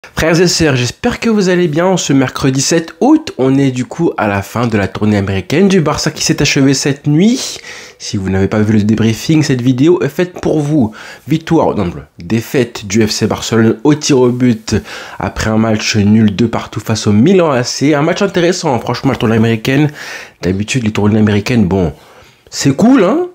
Frères et sœurs, j'espère que vous allez bien. Ce mercredi 7 août, on est du coup à la fin de la tournée américaine du Barça qui s'est achevée cette nuit. Si vous n'avez pas vu le débriefing, cette vidéo est faite pour vous. Défaite du FC Barcelone au tir au but après un match nul 2 partout face au Milan AC. Un match intéressant, franchement, la tournée américaine. D'habitude, les tournées américaines, bon, c'est cool, hein.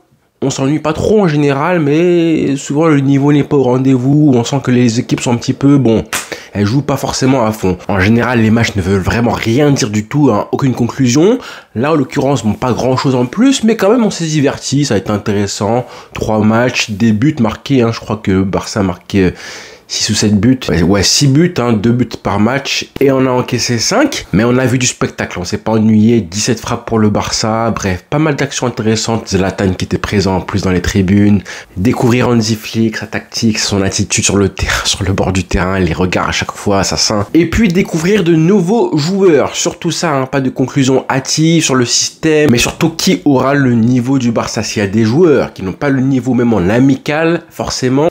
On s'ennuie pas trop en général, mais souvent le niveau n'est pas au rendez-vous. On sent que les équipes sont un petit peu, bon, elles jouent pas forcément à fond. En général, les matchs ne veulent vraiment rien dire du tout, hein, aucune conclusion. Là, en l'occurrence, bon, pas grand chose en plus, mais quand même, on s'est diverti, ça a été intéressant. 3 matchs, des buts marqués, hein, je crois que Barça a marqué 6 ou 7 buts, ouais 6 buts, hein, 2 buts par match, et on a encaissé 5, mais on a vu du spectacle, on s'est pas ennuyé, 17 frappes pour le Barça, bref, pas mal d'actions intéressantes, Zlatan qui était présent en plus dans les tribunes, découvrir Hansi Flick, sa tactique, son attitude sur le terrain, sur le bord du terrain, les regards à chaque fois, assassin, et puis découvrir de nouveaux joueurs, surtout ça, hein, pas de conclusion hâtive sur le système, mais surtout qui aura le niveau du Barça. S'il y a des joueurs qui n'ont pas le niveau même en amical, forcément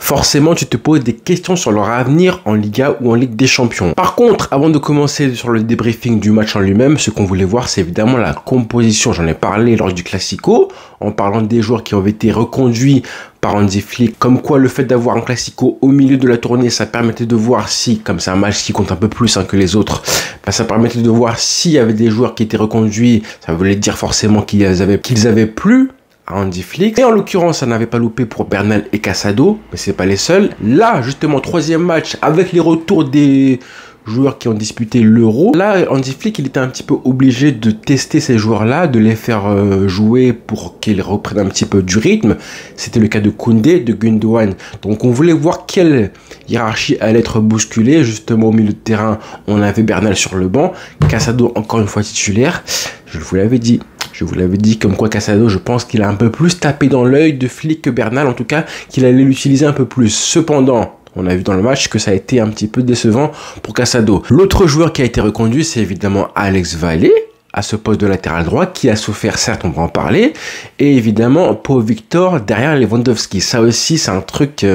tu te poses des questions sur leur avenir en Liga ou en Ligue des Champions. Par contre, avant de commencer sur le débriefing du match en lui-même, ce qu'on voulait voir, c'est évidemment la composition. J'en ai parlé lors du Classico, en parlant des joueurs qui ont été reconduits par Hansi Flick, comme quoi le fait d'avoir un Classico au milieu de la tournée, ça permettait de voir si, comme c'est un match qui compte un peu plus, hein, que les autres, bah, ça permettait de voir s'il y avait des joueurs qui étaient reconduits. Ça voulait dire forcément qu'ils avaient plu à Hansi Flick. Et en l'occurrence, ça n'avait pas loupé pour Bernal et Casado, mais c'est pas les seuls. Là, justement, troisième match, avec les retours des joueurs qui ont disputé l'Euro. Là, Hansi Flick, il était un petit peu obligé de tester ces joueurs-là, de les faire jouer pour qu'ils reprennent un petit peu du rythme. C'était le cas de Koundé, de Gundogan. Donc, on voulait voir quelle hiérarchie allait être bousculée. Justement, au milieu de terrain, on avait Bernal sur le banc, Casado encore une fois titulaire. Je vous l'avais dit. Je vous l'avais dit, comme quoi Casado, je pense qu'il a un peu plus tapé dans l'œil de Flick que Bernal, en tout cas, qu'il allait l'utiliser un peu plus. Cependant, on a vu dans le match que ça a été un petit peu décevant pour Casado. L'autre joueur qui a été reconduit, c'est évidemment Alex Valle, à ce poste de latéral droit, qui a souffert, certes, on va en parler, et évidemment, Pau Victor derrière Lewandowski. Ça aussi, c'est un truc,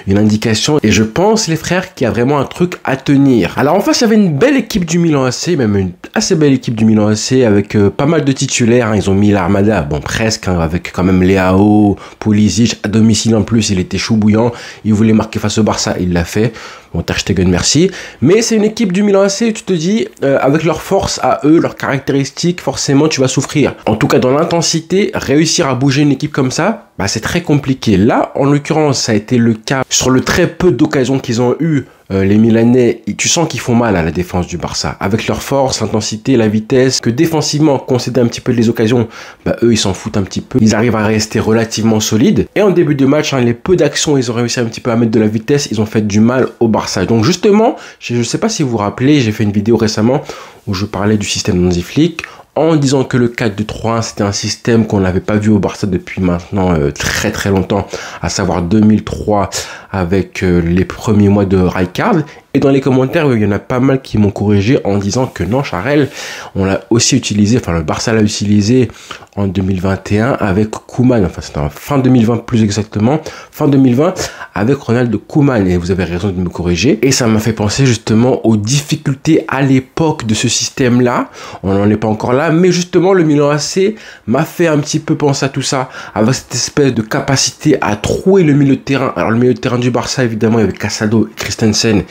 une indication, et je pense, les frères, qu'il y a vraiment un truc à tenir. Alors, en face, il y avait une belle équipe du Milan AC, même une assez belle équipe du Milan AC, avec pas mal de titulaires, hein. Ils ont mis l'armada, bon, presque, hein, avec quand même Leao, Pulisic, à domicile en plus, il était chou bouillant, il voulait marquer face au Barça, il l'a fait. Bon, Ter Stegen, merci. Mais c'est une équipe du Milan AC, tu te dis, avec leur force à eux, leurs caractéristiques, forcément, tu vas souffrir. En tout cas, dans l'intensité, réussir à bouger une équipe comme ça, bah, c'est très compliqué. Là, en l'occurrence, ça a été le cas sur le très peu d'occasions qu'ils ont eu. Les Milanais, tu sens qu'ils font mal à la défense du Barça. Avec leur force, l'intensité, la vitesse, que défensivement, concéder un petit peu les occasions, bah, eux, ils s'en foutent un petit peu. Ils arrivent à rester relativement solides. Et en début de match, hein, les peu d'actions, ils ont réussi un petit peu à mettre de la vitesse. Ils ont fait du mal au Barça. Donc justement, je ne sais pas si vous vous rappelez, j'ai fait une vidéo récemment où je parlais du système d'Hansi Flick, en disant que le 4-2-3-1, c'était un système qu'on n'avait pas vu au Barça depuis maintenant très très longtemps, à savoir 2003 avec les premiers mois de Rijkaard. Et dans les commentaires, il y en a pas mal qui m'ont corrigé en disant que non, Charel, on l'a aussi utilisé, enfin le Barça l'a utilisé en 2021 avec Koeman, enfin c'était en fin 2020 plus exactement, fin 2020 avec Ronald Koeman, et vous avez raison de me corriger. Et ça m'a fait penser justement aux difficultés à l'époque de ce système-là. On n'en est pas encore là, mais justement le Milan AC m'a fait un petit peu penser à tout ça, avec cette espèce de capacité à trouer le milieu de terrain. Alors le milieu de terrain du Barça, évidemment, il y avait Casado et Christensen.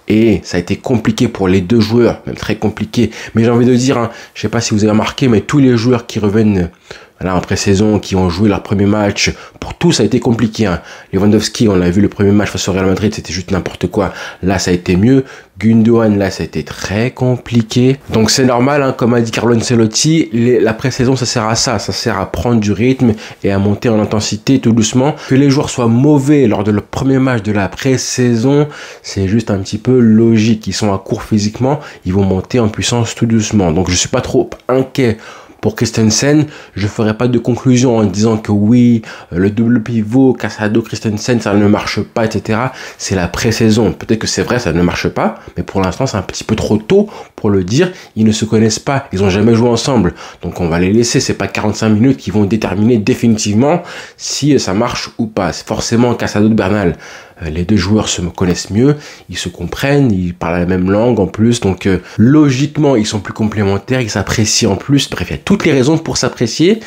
Et ça a été compliqué pour les deux joueurs, même très compliqué. Mais j'ai envie de dire, hein, je sais pas si vous avez remarqué, mais tous les joueurs qui reviennent là en pré-saison, qui ont joué leur premier match, pour tous ça a été compliqué. Hein. Lewandowski, on l'a vu le premier match face au Real Madrid, c'était juste n'importe quoi. Là, ça a été mieux. Gundogan, là, ça a été très compliqué. Donc c'est normal, hein, comme a dit Carlo Ancelotti, la pré-saison, ça sert à ça. Ça sert à prendre du rythme et à monter en intensité tout doucement. Que les joueurs soient mauvais lors de leur premier match de la pré-saison, c'est juste un petit peu logique. Ils sont à court physiquement, ils vont monter en puissance tout doucement. Donc je suis pas trop inquiet pour Christensen. Je ferai pas de conclusion en disant que oui, le double pivot, Casado, Christensen, ça ne marche pas, etc. C'est la pré-saison. Peut-être que c'est vrai, ça ne marche pas, mais pour l'instant, c'est un petit peu trop tôt pour le dire. Ils ne se connaissent pas, ils ont jamais joué ensemble. Donc on va les laisser, c'est pas 45 minutes qui vont déterminer définitivement si ça marche ou pas. C'est forcément Casado de Bernal. Les deux joueurs se connaissent mieux, ils se comprennent, ils parlent la même langue en plus, donc logiquement ils sont plus complémentaires, ils s'apprécient en plus. Bref, il y a toutes les raisons pour s'apprécier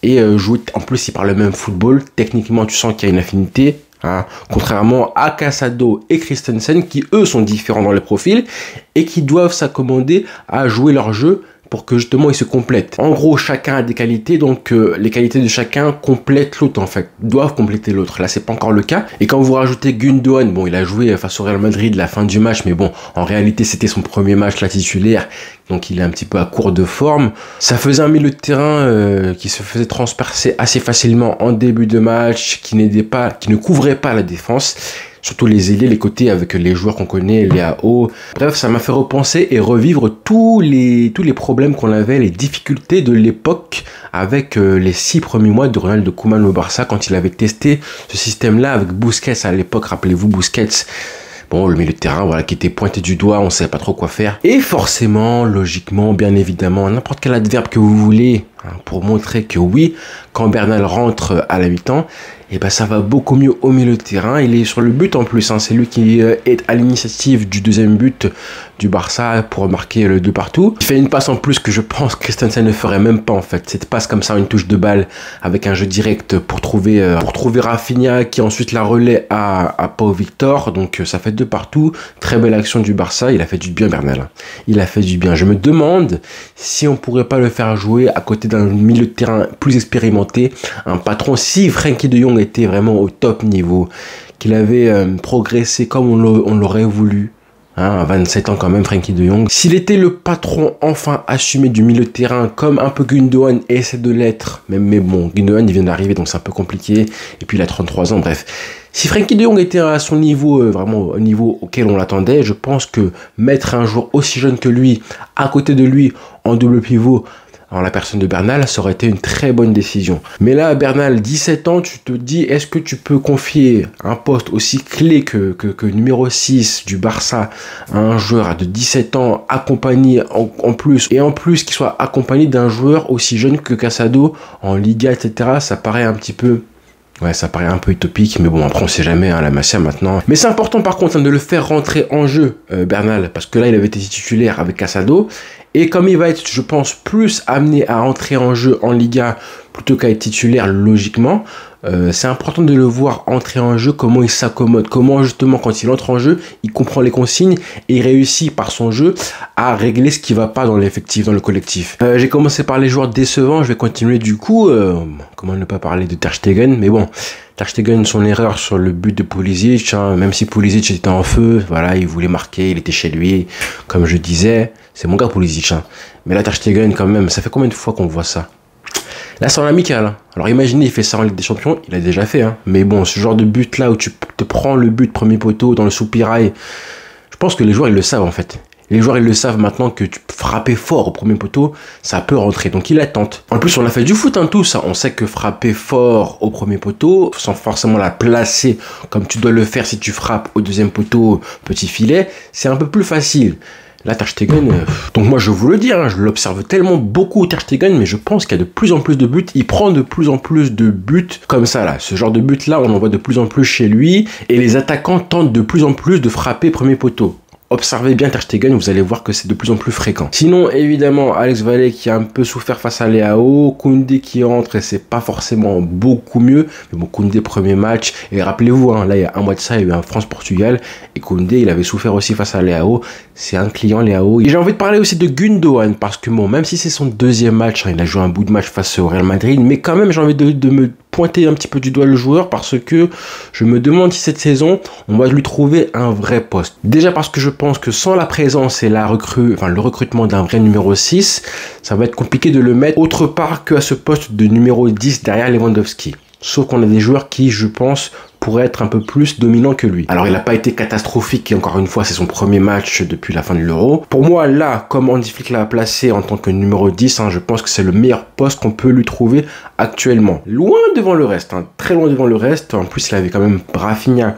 et jouer. En plus, ils parlent le même football. Techniquement, tu sens qu'il y a une affinité. Hein, contrairement à Casado et Christensen qui eux sont différents dans les profils et qui doivent s'accommoder à jouer leur jeu pour que justement ils se complètent. En gros, chacun a des qualités, donc les qualités de chacun complètent l'autre en fait, doivent compléter l'autre. Là, c'est pas encore le cas. Et quand vous rajoutez Gundogan, bon, il a joué face au Real Madrid la fin du match, mais bon, en réalité, c'était son premier match là titulaire, donc il est un petit peu à court de forme. Ça faisait un milieu de terrain qui se faisait transpercer assez facilement en début de match, qui ne couvrait pas la défense. Surtout les ailiers, les côtés avec les joueurs qu'on connaît, Léao. Bref, ça m'a fait repenser et revivre tous les problèmes qu'on avait, les difficultés de l'époque avec les 6 premiers mois de Ronald Koeman au Barça quand il avait testé ce système-là avec Busquets à l'époque. Rappelez-vous Busquets. Bon, le milieu de terrain, voilà, qui était pointé du doigt, on ne savait pas trop quoi faire. Et forcément, logiquement, bien évidemment, n'importe quel adverbe que vous voulez, hein, pour montrer que oui, quand Bernal rentre à la mi-temps, et ben ça va beaucoup mieux au milieu de terrain. Il est sur le but en plus, hein, c'est lui qui est à l'initiative du deuxième but du Barça pour marquer le 2 partout. Il fait une passe en plus que je pense que Christensen ne ferait même pas en fait. Cette passe comme ça, une touche de balle avec un jeu direct pour trouver Rafinha qui ensuite la relaie à Pau Victor. Donc ça fait 2 partout. Très belle action du Barça. Il a fait du bien Bernal. Il a fait du bien. Je me demande si on pourrait pas le faire jouer à côté d'un milieu de terrain plus expérimenté, un patron. Si Frenkie de Jong était vraiment au top niveau, qu'il avait progressé comme on l'aurait voulu, hein, à 27 ans quand même, Frenkie de Jong. S'il était le patron enfin assumé du milieu de terrain, comme un peu Gundogan essaie de l'être, mais bon, Gundogan il vient d'arriver donc c'est un peu compliqué, et puis il a 33 ans, bref. Si Frenkie de Jong était à son niveau, vraiment au niveau auquel on l'attendait, je pense que mettre un joueur aussi jeune que lui, à côté de lui, en double pivot, en la personne de Bernal, ça aurait été une très bonne décision. Mais là, Bernal, 17 ans, tu te dis, est-ce que tu peux confier un poste aussi clé que numéro 6 du Barça à un joueur de 17 ans, accompagné en plus qu'il soit accompagné d'un joueur aussi jeune que Casado en Liga, etc. Ça paraît un petit peu... Ouais, ça paraît un peu utopique, mais bon, après on sait jamais, hein, la Masia maintenant. Mais c'est important par contre hein, de le faire rentrer en jeu, Bernal, parce que là il avait été titulaire avec Casado, et comme il va être, je pense, plus amené à entrer en jeu en Liga plutôt qu'à être titulaire logiquement, c'est important de le voir entrer en jeu, comment il s'accommode, comment justement quand il entre en jeu, il comprend les consignes et il réussit par son jeu à régler ce qui va pas dans l'effectif, dans le collectif. J'ai commencé par les joueurs décevants, je vais continuer du coup, comment ne pas parler de Ter Stegen, mais bon, Ter Stegen, son erreur sur le but de Pulisic, hein, même si Pulisic était en feu, voilà, il voulait marquer, il était chez lui, comme je disais, c'est mon gars Pulisic, hein. Mais là Ter Stegen quand même, ça fait combien de fois qu'on voit ça? Là, c'est en amical. Hein. Alors, imaginez, il fait ça en Ligue des Champions. Il a déjà fait. Hein. Mais bon, ce genre de but-là où tu te prends le but premier poteau dans le soupirail, je pense que les joueurs, ils le savent en fait. Les joueurs, ils le savent maintenant que tu frapper fort au premier poteau, ça peut rentrer. Donc, ils attendent. En plus, on a fait du foot, hein, tout ça. On sait que frapper fort au premier poteau, sans forcément la placer comme tu dois le faire si tu frappes au deuxième poteau, petit filet, c'est un peu plus facile. Là, Ter Stegen, donc moi je vous le dis, hein, je l'observe tellement beaucoup Ter Stegen, mais je pense qu'il y a de plus en plus de buts, il prend de plus en plus de buts comme ça là, ce genre de but là on en voit de plus en plus chez lui, et les attaquants tentent de plus en plus de frapper premier poteau. Observez bien Ter Stegen, vous allez voir que c'est de plus en plus fréquent. Sinon, évidemment, Alex Vallée qui a un peu souffert face à Léao, Koundé qui entre et c'est pas forcément beaucoup mieux. Mais bon, Koundé premier match, et rappelez-vous, hein, là il y a un mois de ça, il y a eu un France-Portugal, et Koundé il avait souffert aussi face à Léao. C'est un client Léao. Et j'ai envie de parler aussi de Gundogan, parce que bon, même si c'est son deuxième match, hein, il a joué un bout de match face au Real Madrid, mais quand même j'ai envie de me pointer un petit peu du doigt le joueur parce que je me demande si cette saison on va lui trouver un vrai poste. Déjà parce que je pense que sans la présence et le recrutement d'un vrai numéro 6, ça va être compliqué de le mettre autre part qu'à ce poste de numéro 10 derrière Lewandowski. Sauf qu'on a des joueurs qui, je pense, pourraient être un peu plus dominants que lui. Alors, il n'a pas été catastrophique, et encore une fois, c'est son premier match depuis la fin de l'Euro. Pour moi, là, comme Hansi Flick l'a placé en tant que numéro 10, hein, je pense que c'est le meilleur poste qu'on peut lui trouver actuellement. Loin devant le reste, hein, très loin devant le reste. En plus, il avait quand même Rafinha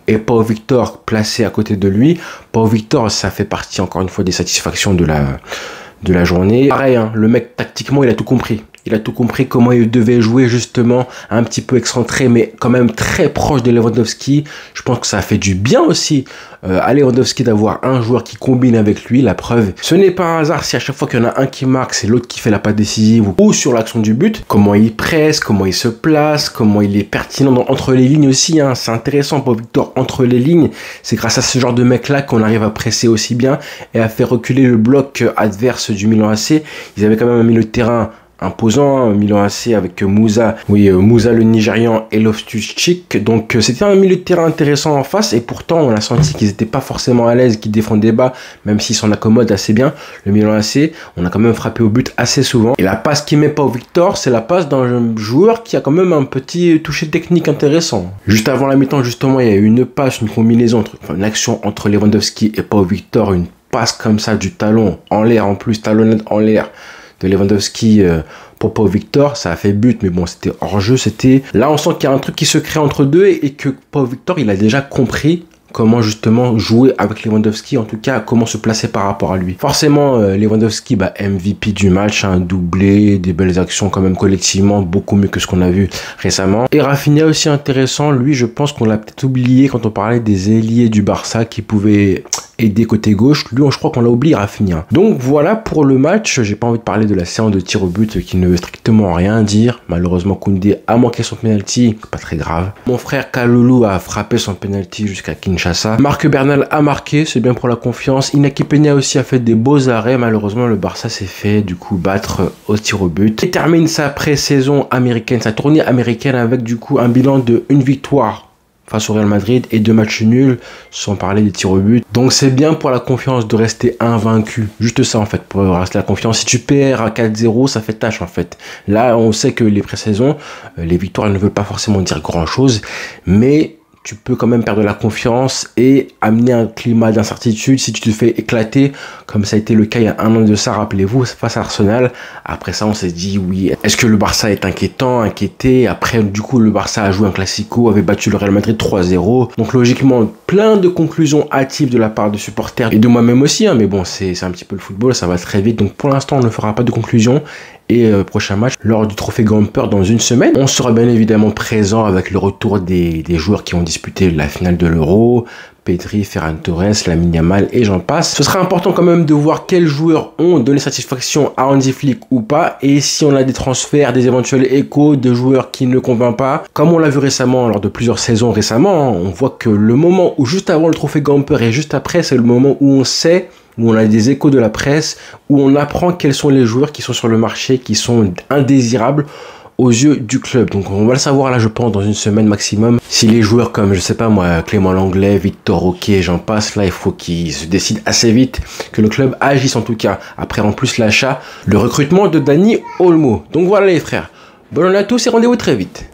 et Pau Victor placés à côté de lui. Pau Victor, ça fait partie, encore une fois, des satisfactions de la journée. Pareil, hein, le mec, tactiquement, il a tout compris. Il a tout compris comment il devait jouer justement, un petit peu excentré, mais quand même très proche de Lewandowski. Je pense que ça a fait du bien aussi à Lewandowski d'avoir un joueur qui combine avec lui. La preuve, ce n'est pas un hasard si à chaque fois qu'il y en a un qui marque, c'est l'autre qui fait la passe décisive ou sur l'action du but. Comment il presse, comment il se place, comment il est pertinent entre les lignes aussi. Hein. C'est intéressant pour Victor entre les lignes. C'est grâce à ce genre de mec-là qu'on arrive à presser aussi bien et à faire reculer le bloc adverse du Milan AC. Ils avaient quand même un milieu de terrain imposant, Milan AC avec Moussa, Moussa le Nigérian et Loftus-Cheek. Donc c'était un milieu de terrain intéressant en face et pourtant on a senti qu'ils n'étaient pas forcément à l'aise, qu'ils défendaient bas, même s'ils s'en accommodent assez bien. Le Milan AC, on a quand même frappé au but assez souvent. Et la passe qui met pas au Victor, c'est la passe d'un joueur qui a quand même un petit toucher technique intéressant. Juste avant la mi-temps, justement, il y a eu une passe, une combinaison, une action entre Lewandowski et Pau Victor, une passe comme ça du talon en l'air en plus, talonnette en l'air de Lewandowski pour Pau Victor, ça a fait but, mais bon, c'était hors jeu, là on sent qu'il y a un truc qui se crée entre deux et que Pau Victor, il a déjà compris comment justement jouer avec Lewandowski, en tout cas comment se placer par rapport à lui. Forcément, Lewandowski, MVP du match, un doublé, des belles actions quand même collectivement, beaucoup mieux que ce qu'on a vu récemment. Et Rafinha aussi intéressant, lui je pense qu'on l'a peut-être oublié quand on parlait des ailiers du Barça qui pouvaient aider côté gauche. Lui, je crois qu'on l'a oublié, Rafinha. Donc voilà pour le match. J'ai pas envie de parler de la séance de tir au but qui ne veut strictement rien dire. Malheureusement, Koundé a manqué son penalty, pas très grave. Mon frère Kalulu a frappé son penalty jusqu'à Kinshasa. Marc Bernal a marqué, c'est bien pour la confiance. Inaki Peña aussi a fait des beaux arrêts. Malheureusement, le Barça s'est fait du coup battre au tir au but. Il termine sa pré-saison américaine, sa tournée américaine avec du coup un bilan de 1 victoire face au Real Madrid et 2 matchs nuls, sans parler des tirs au but. Donc c'est bien pour la confiance de rester invaincu. Juste ça en fait, pour rester la confiance. Si tu perds à 4-0, ça fait tâche en fait. Là, on sait que les pré-saisons, les victoires ne veulent pas forcément dire grand chose, mais tu peux quand même perdre la confiance et amener un climat d'incertitude si tu te fais éclater, comme ça a été le cas il y a un an de ça, rappelez-vous, face à Arsenal. Après ça, on s'est dit, oui, est-ce que le Barça est inquiété? Après, du coup, le Barça a joué un Classico, avait battu le Real Madrid 3-0. Donc, logiquement, plein de conclusions hâtives de la part de supporters et de moi-même aussi, hein, mais bon, c'est un petit peu le football, ça va très vite. Donc, pour l'instant, on ne fera pas de conclusion. Et prochain match lors du trophée Gamper dans une semaine. On sera bien évidemment présent avec le retour des joueurs qui ont disputé la finale de l'Euro. Pedri, Ferran Torres, Lamine Yamal et j'en passe. Ce sera important quand même de voir quels joueurs ont donné satisfaction à Hansi Flick ou pas. Et si on a des transferts, des éventuels échos de joueurs qui ne convainquent pas. Comme on l'a vu récemment, lors de plusieurs saisons récemment, hein, on voit que le moment où juste avant le trophée Gamper et juste après, c'est le moment où on sait, où on a des échos de la presse, où on apprend quels sont les joueurs qui sont sur le marché, qui sont indésirables aux yeux du club. Donc on va le savoir là, je pense, dans une semaine maximum. Si les joueurs comme, je sais pas moi, Clément Langlais, Victor Roquet, j'en passe, là, il faut qu'ils se décident assez vite, que le club agisse en tout cas. Après, en plus, l'achat, le recrutement de Dani Olmo. Donc voilà les frères. Bonne journée à tous et rendez-vous très vite.